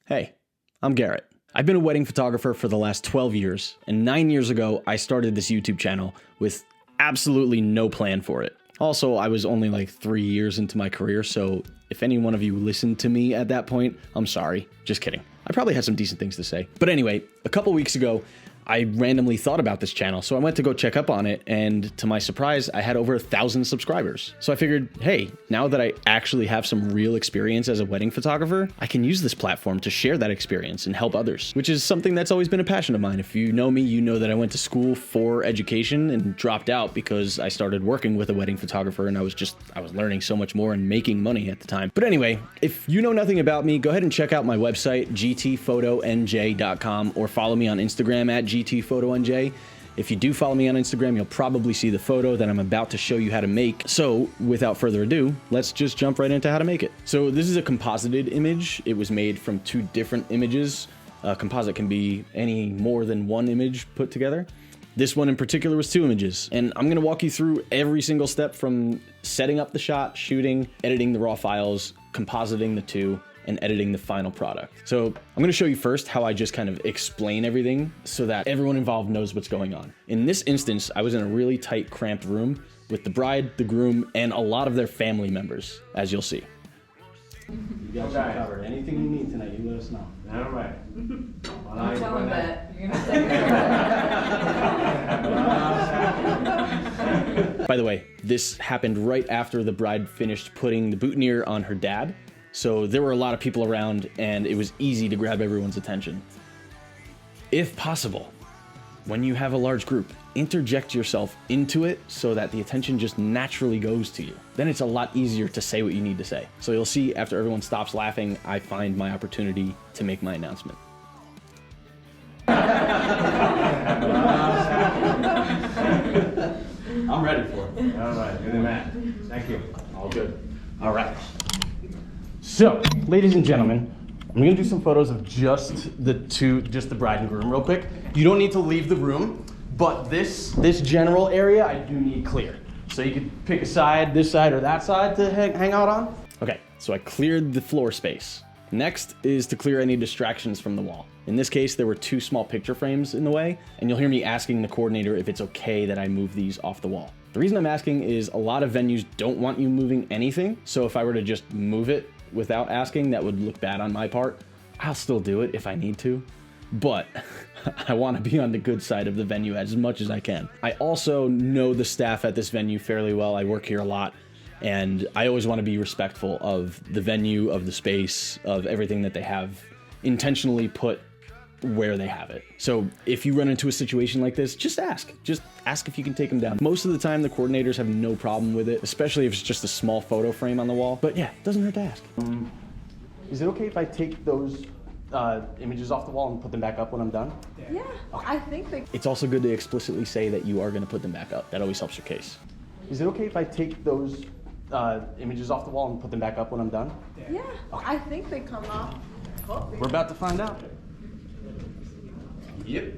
Hey, I'm Garrett. I've been a wedding photographer for the last 12 years, and 9 years ago, I started this YouTube channel with absolutely no plan for it. Also, I was only like 3 years into my career, so if any one of you listened to me at that point, I'm sorry. Just kidding. I probably had some decent things to say. But anyway, a couple weeks ago, I randomly thought about this channel, so I went to go check up on it, and to my surprise, I had over 1,000 subscribers. So I figured, hey, now that I actually have some real experience as a wedding photographer, I can use this platform to share that experience and help others, which is something that's always been a passion of mine. If you know me, you know that I went to school for education and dropped out because I started working with a wedding photographer, and I was learning so much more and making money at the time. But anyway, if you know nothing about me, go ahead and check out my website, gtphotonj.com, or follow me on Instagram at gtphotonj. If you do follow me on Instagram, you'll probably see the photo that I'm about to show you how to make. So without further ado, let's just jump right into how to make it. So this is a composited image. It was made from two different images. A composite can be any more than one image put together. This one in particular was 2 images, and I'm gonna walk you through every single step from setting up the shot, shooting, editing the raw files, compositing the two, and editing the final product. So I'm gonna show you first how I just kind of explain everything so that everyone involved knows what's going on. In this instance, I was in a really tight, cramped room with the bride, the groom, and a lot of their family members, as you'll see. You guys should cover anything you need tonight, you let us know. All right. Don't tell him that. You're gonna say By the way, this happened right after the bride finished putting the boutonniere on her dad. So there were a lot of people around, and it was easy to grab everyone's attention. If possible, when you have a large group, interject yourself into it so that the attention just naturally goes to you. Then it's a lot easier to say what you need to say. So you'll see after everyone stops laughing, I find my opportunity to make my announcement. I'm ready for it. All right, good man. Thank you. All good. All right. So, ladies and gentlemen, I'm gonna do some photos of just the bride and groom real quick. You don't need to leave the room, but this general area I do need clear. So you could pick a side, this side or that side to hang out on. Okay, so I cleared the floor space. Next is to clear any distractions from the wall. In this case, there were 2 small picture frames in the way, and you'll hear me asking the coordinator if it's okay that I move these off the wall. The reason I'm asking is a lot of venues don't want you moving anything, so if I were to just move it without asking, that would look bad on my part. I'll still do it if I need to, but I want to be on the good side of the venue as much as I can. I also know the staff at this venue fairly well. I work here a lot, and I always want to be respectful of the venue, of the space, of everything that they have intentionally put where they have it. So if you run into a situation like this, just ask if you can take them down. Most of the time the coordinators have no problem with it, especially if it's just a small photo frame on the wall. But yeah, it doesn't hurt to ask. Is it okay if I take those images off the wall and put them back up when I'm done? Yeah, okay. I think they... It's also good to explicitly say that you are going to put them back up. That always helps your case. Is it okay if I take those images off the wall and put them back up when I'm done? Yeah, okay. I think they come off. Oh, we're about to find out. Yep.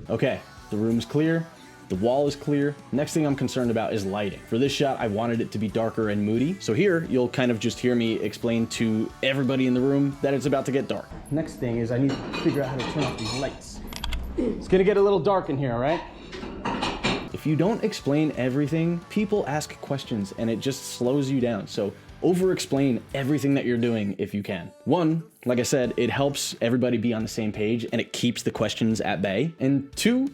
Okay, the room's clear, the wall is clear. Next thing I'm concerned about is lighting. For this shot, I wanted it to be darker and moody. So here, you'll kind of just hear me explain to everybody in the room that it's about to get dark. Next thing is I need to figure out how to turn off these lights. It's gonna get a little dark in here, all right? If you don't explain everything, people ask questions and it just slows you down. So over-explain everything that you're doing if you can. 1, like I said, it helps everybody be on the same page and it keeps the questions at bay. And 2,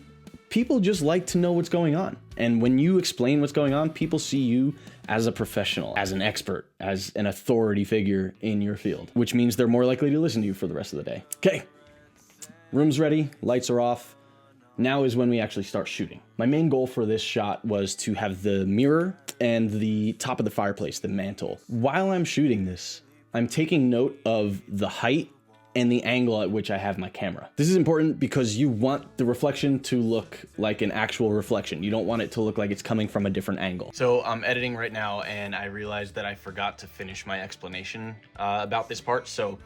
people just like to know what's going on. And when you explain what's going on, people see you as a professional, as an expert, as an authority figure in your field, which means they're more likely to listen to you for the rest of the day. Okay, room's ready, lights are off. Now is when we actually start shooting. My main goal for this shot was to have the mirror and the top of the fireplace, the mantle. While I'm shooting this, I'm taking note of the height and the angle at which I have my camera. This is important because you want the reflection to look like an actual reflection. You don't want it to look like it's coming from a different angle. So I'm editing right now and I realized that I forgot to finish my explanation about this part. So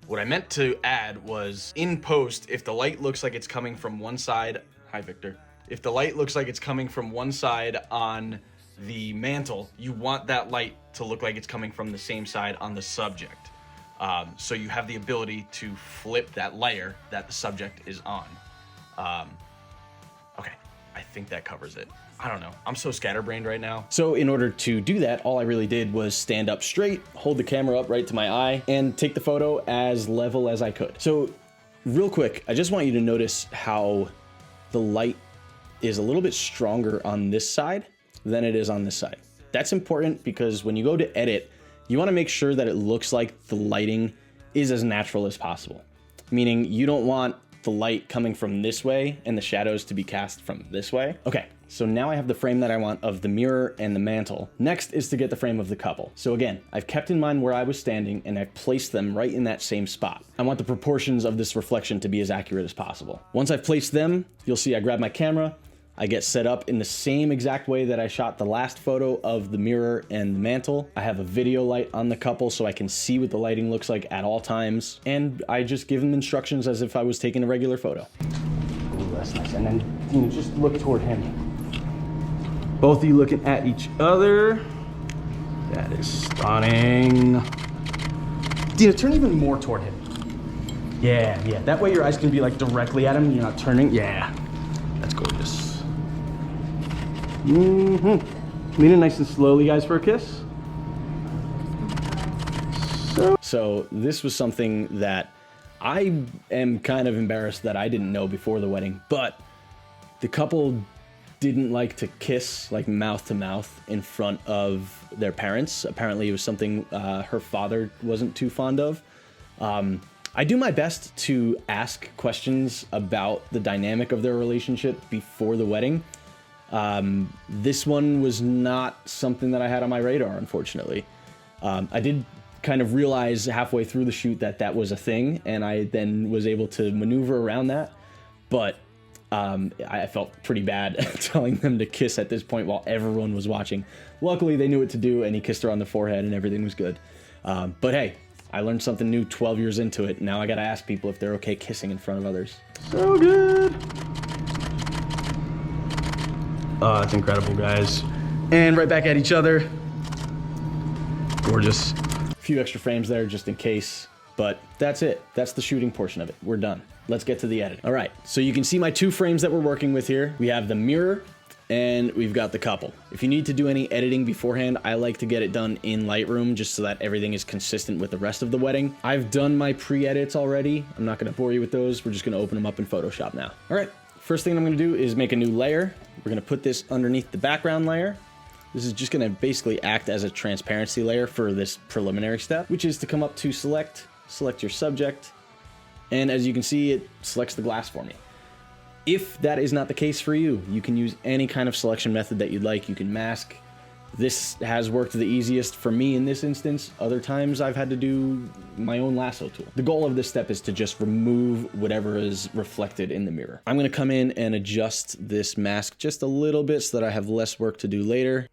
what I meant to add was, in post, if the light looks like it's coming from one side, hi Victor, if the light looks like it's coming from one side on the mantle, you want that light to look like it's coming from the same side on the subject. So you have the ability to flip that layer that the subject is on. Okay, I think that covers it. I don't know. I'm so scatterbrained right now. So in order to do that, all I really did was stand up straight, hold the camera up right to my eye, and take the photo as level as I could. So real quick, I just want you to notice how the light is a little bit stronger on this side than it is on this side. That's important because when you go to edit, you want to make sure that it looks like the lighting is as natural as possible. Meaning you don't want the light coming from this way and the shadows to be cast from this way. Okay, so now I have the frame that I want of the mirror and the mantle. Next is to get the frame of the couple. So again, I've kept in mind where I was standing and I've placed them right in that same spot. I want the proportions of this reflection to be as accurate as possible. Once I've placed them, you'll see I grab my camera, I get set up in the same exact way that I shot the last photo of the mirror and the mantle. I have a video light on the couple so I can see what the lighting looks like at all times. And I just give them instructions as if I was taking a regular photo. Ooh, that's nice. And then just look toward him. Both of you looking at each other. That is stunning. Dina, turn even more toward him. Yeah. That way your eyes can be like directly at him. You're not turning. Yeah, that's gorgeous. Lean in nice and slowly, guys, for a kiss. So this was something that I am kind of embarrassed that I didn't know before the wedding, but the couple didn't like to kiss like mouth to mouth in front of their parents. Apparently it was something her father wasn't too fond of. I do my best to ask questions about the dynamic of their relationship before the wedding. This one was not something that I had on my radar, unfortunately. I did kind of realize halfway through the shoot that that was a thing, and I then was able to maneuver around that, but I felt pretty bad telling them to kiss at this point while everyone was watching. Luckily, they knew what to do, and he kissed her on the forehead, and everything was good. But hey, I learned something new 12 years into it. Now I gotta ask people if they're okay kissing in front of others. So good. Oh, that's incredible, guys. And right back at each other. Gorgeous. A few extra frames there just in case, but that's it. That's the shooting portion of it. We're done. Let's get to the edit. All right, so you can see my two frames that we're working with here. We have the mirror and we've got the couple. If you need to do any editing beforehand, I like to get it done in Lightroom just so that everything is consistent with the rest of the wedding. I've done my pre-edits already. I'm not gonna bore you with those. We're just gonna open them up in Photoshop now. All right, first thing I'm gonna do is make a new layer. We're gonna put this underneath the background layer. This is just gonna basically act as a transparency layer for this preliminary step, which is to come up to select your subject, and as you can see, it selects the glass for me. If that is not the case for you, you can use any kind of selection method that you'd like. You can mask. This has worked the easiest for me in this instance. Other times I've had to do my own lasso tool. The goal of this step is to just remove whatever is reflected in the mirror. I'm gonna come in and adjust this mask just a little bit so that I have less work to do later.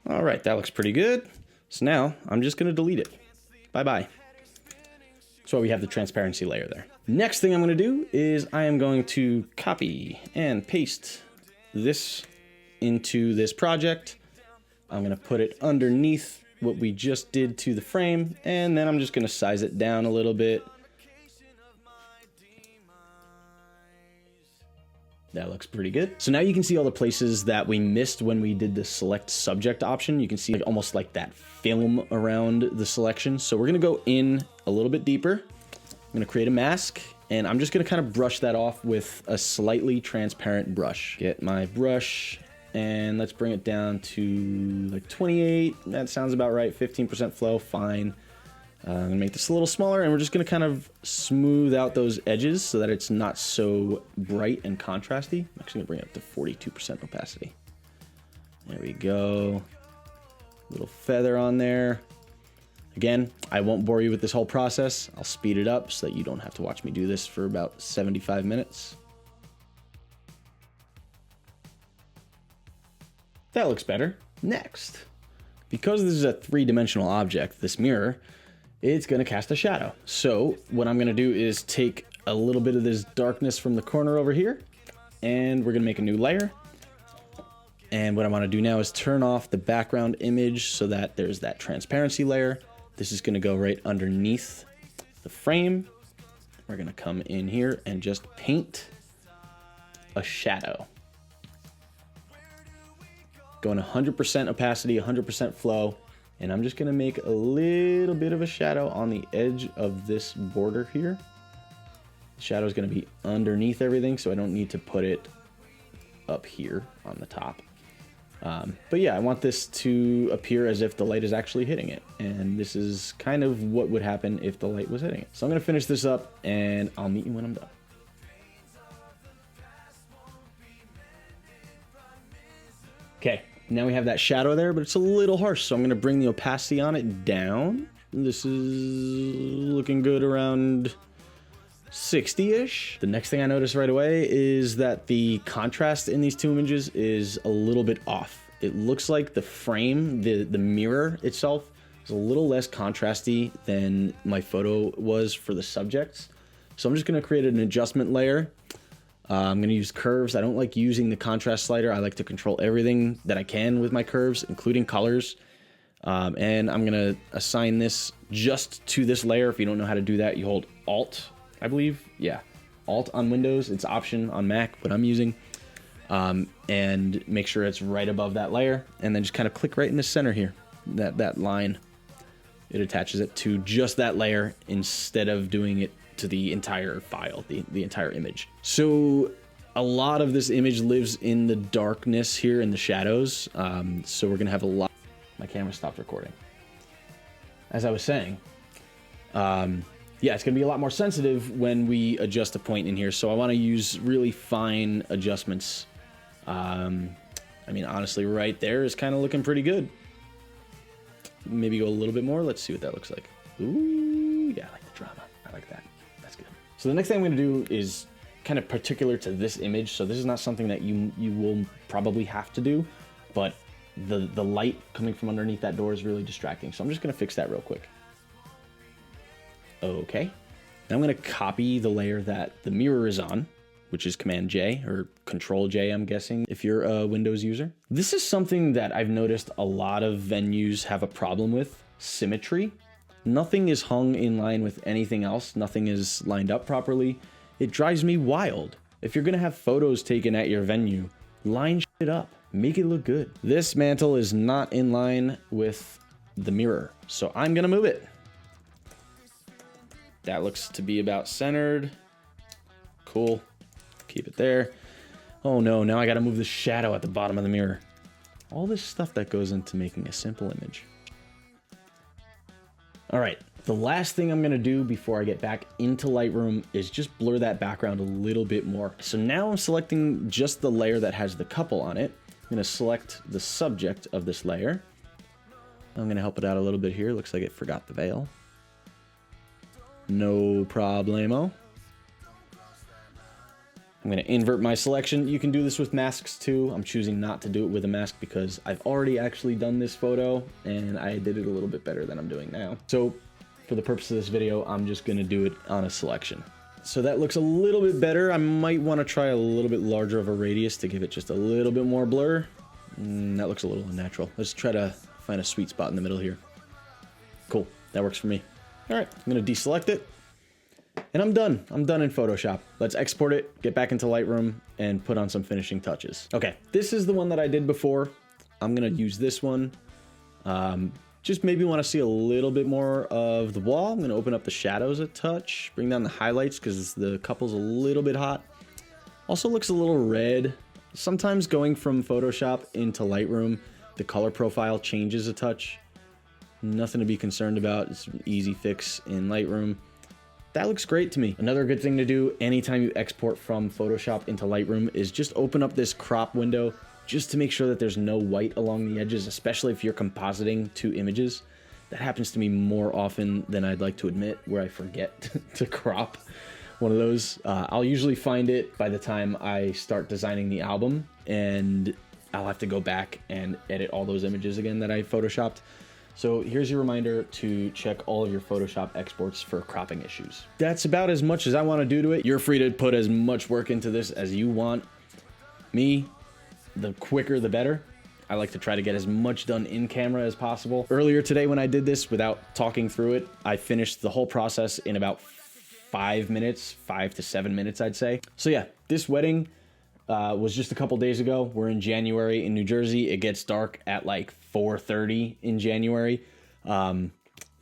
All right, that looks pretty good. So now I'm just gonna delete it. Bye-bye. So we have the transparency layer there. Next thing I'm gonna do is I am going to copy and paste this into this project. I'm gonna put it underneath what we just did to the frame, and then I'm just gonna size it down a little bit. That looks pretty good. So now you can see all the places that we missed when we did the select subject option. You can see almost like that film around the selection. So we're gonna go in a little bit deeper. I'm gonna create a mask, and I'm just gonna kind of brush that off with a slightly transparent brush. Get my brush, and let's bring it down to like 28. That sounds about right, 15% flow, fine. I'm gonna make this a little smaller, and we're just gonna kind of smooth out those edges so that it's not so bright and contrasty. I'm actually gonna bring it up to 42% opacity. There we go. Little feather on there. Again, I won't bore you with this whole process. I'll speed it up so that you don't have to watch me do this for about 75 minutes. That looks better. Next, because this is a three-dimensional object, this mirror, it's gonna cast a shadow. So what I'm gonna do is take a little bit of this darkness from the corner over here, and we're gonna make a new layer. And what I want to do now is turn off the background image so that there's that transparency layer. This is going to go right underneath the frame. We're going to come in here and just paint a shadow. Going 100% opacity, 100% flow. And I'm just going to make a little bit of a shadow on the edge of this border here. The shadow is going to be underneath everything, so I don't need to put it up here on the top. But yeah, I want this to appear as if the light is actually hitting it. And this is kind of what would happen if the light was hitting it. So I'm going to finish this up and I'll meet you when I'm done. Okay, now we have that shadow there, but it's a little harsh. So I'm going to bring the opacity on it down. This is looking good around 60-ish. The next thing I notice right away is that the contrast in these two images is a little bit off. It looks like the frame, the mirror itself, is a little less contrasty than my photo was for the subjects. So I'm just going to create an adjustment layer. I'm going to use curves. I don't like using the contrast slider. I like to control everything that I can with my curves, including colors. And I'm going to assign this just to this layer. If you don't know how to do that, you hold Alt, I believe. Yeah, Alt on Windows. It's Option on Mac, what I'm using. And make sure it's right above that layer. And then just kind of click right in the center here, that line. It attaches it to just that layer instead of doing it to the entire file, the entire image. So a lot of this image lives in the darkness here in the shadows. So we're gonna have a lot. My camera stopped recording. As I was saying, yeah, it's gonna be a lot more sensitive when we adjust a point in here. So I wanna use really fine adjustments. I mean, honestly, right there is kind of looking pretty good. Maybe go a little bit more. Let's see what that looks like. Ooh, yeah, I like the drama. I like that. That's good. So the next thing I'm going to do is kind of particular to this image. So this is not something that you will probably have to do, but the light coming from underneath that door is really distracting. So I'm just going to fix that real quick. Okay. Now I'm going to copy the layer that the mirror is on, which is Command J or Control J, I'm guessing, if you're a Windows user. This is something that I've noticed a lot of venues have a problem with: symmetry. Nothing is hung in line with anything else. Nothing is lined up properly. It drives me wild. If you're gonna have photos taken at your venue, line shit up. Make it look good. This mantle is not in line with the mirror, so I'm gonna move it. That looks to be about centered. Cool. Keep it there. Oh no, now I gotta move the shadow at the bottom of the mirror. All this stuff that goes into making a simple image. All right, the last thing I'm gonna do before I get back into Lightroom is just blur that background a little bit more. So now I'm selecting just the layer that has the couple on it. I'm gonna select the subject of this layer. I'm gonna help it out a little bit here. Looks like it forgot the veil. No problemo. I'm going to invert my selection. You can do this with masks too. I'm choosing not to do it with a mask because I've already actually done this photo and I did it a little bit better than I'm doing now. So for the purpose of this video, I'm just going to do it on a selection. So that looks a little bit better. I might want to try a little bit larger of a radius to give it just a little bit more blur. That looks a little unnatural. Let's try to find a sweet spot in the middle here. Cool, that works for me. All right, I'm going to deselect it. And I'm done. I'm done in Photoshop. Let's export it, get back into Lightroom, and put on some finishing touches. Okay, this is the one that I did before. I'm gonna use this one. Just maybe wanna see a little bit more of the wall. I'm gonna open up the shadows a touch, bring down the highlights because the couple's a little bit hot. Also looks a little red. Sometimes going from Photoshop into Lightroom, the color profile changes a touch. Nothing to be concerned about. It's an easy fix in Lightroom. That looks great to me. Another good thing to do anytime you export from Photoshop into Lightroom is just open up this crop window just to make sure that there's no white along the edges, especially if you're compositing two images. That happens to me more often than I'd like to admit, where I forget to crop one of those. I'll usually find it by the time I start designing the album, and I'll have to go back and edit all those images again that I Photoshopped. So here's your reminder to check all of your Photoshop exports for cropping issues. That's about as much as I want to do to it. You're free to put as much work into this as you want. Me, the quicker the better. I like to try to get as much done in camera as possible. Earlier today when I did this without talking through it, I finished the whole process in about 5 minutes, 5 to 7 minutes, I'd say. So yeah, this wedding was just a couple days ago. We're in January in New Jersey. It gets dark at like 4:30 in January.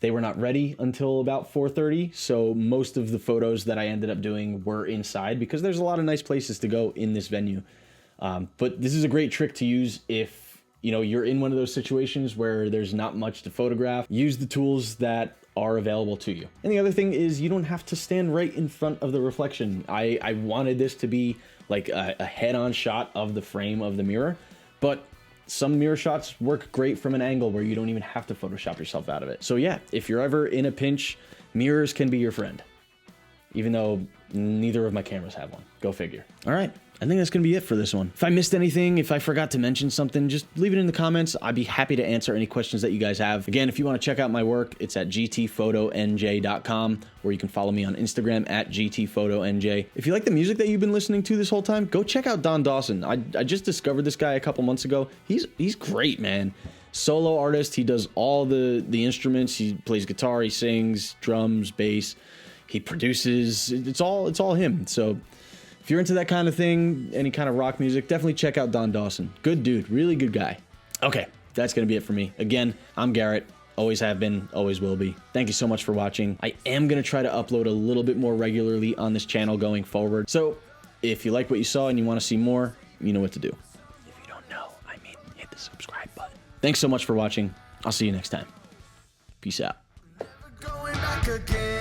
They were not ready until about 4:30, so most of the photos that I ended up doing were inside because there's a lot of nice places to go in this venue. But this is a great trick to use if you're in one of those situations where there's not much to photograph. Use the tools that are available to you. And the other thing is you don't have to stand right in front of the reflection. I wanted this to be like a head-on shot of the frame of the mirror, but some mirror shots work great from an angle where you don't even have to Photoshop yourself out of it. So yeah, if you're ever in a pinch, mirrors can be your friend. Even though neither of my cameras have one. Go figure. All right, I think that's gonna be it for this one. If I missed anything, if I forgot to mention something, just leave it in the comments. I'd be happy to answer any questions that you guys have. Again, if you wanna check out my work, it's at gtphotonj.com, or you can follow me on Instagram at gtphotonj. If you like the music that you've been listening to this whole time, go check out Don Dawson. I just discovered this guy a couple months ago. He's great, man. Solo artist, he does all the instruments. He plays guitar, he sings, drums, bass. He produces, it's all him. So if you're into that kind of thing, any kind of rock music, definitely check out Don Dawson. Good dude, really good guy. Okay, that's gonna be it for me. Again, I'm Garrett, always have been, always will be. Thank you so much for watching. I am gonna try to upload a little bit more regularly on this channel going forward. So if you like what you saw and you wanna see more, you know what to do. If you don't know, I mean, hit the subscribe button. Thanks so much for watching. I'll see you next time. Peace out. Going back again.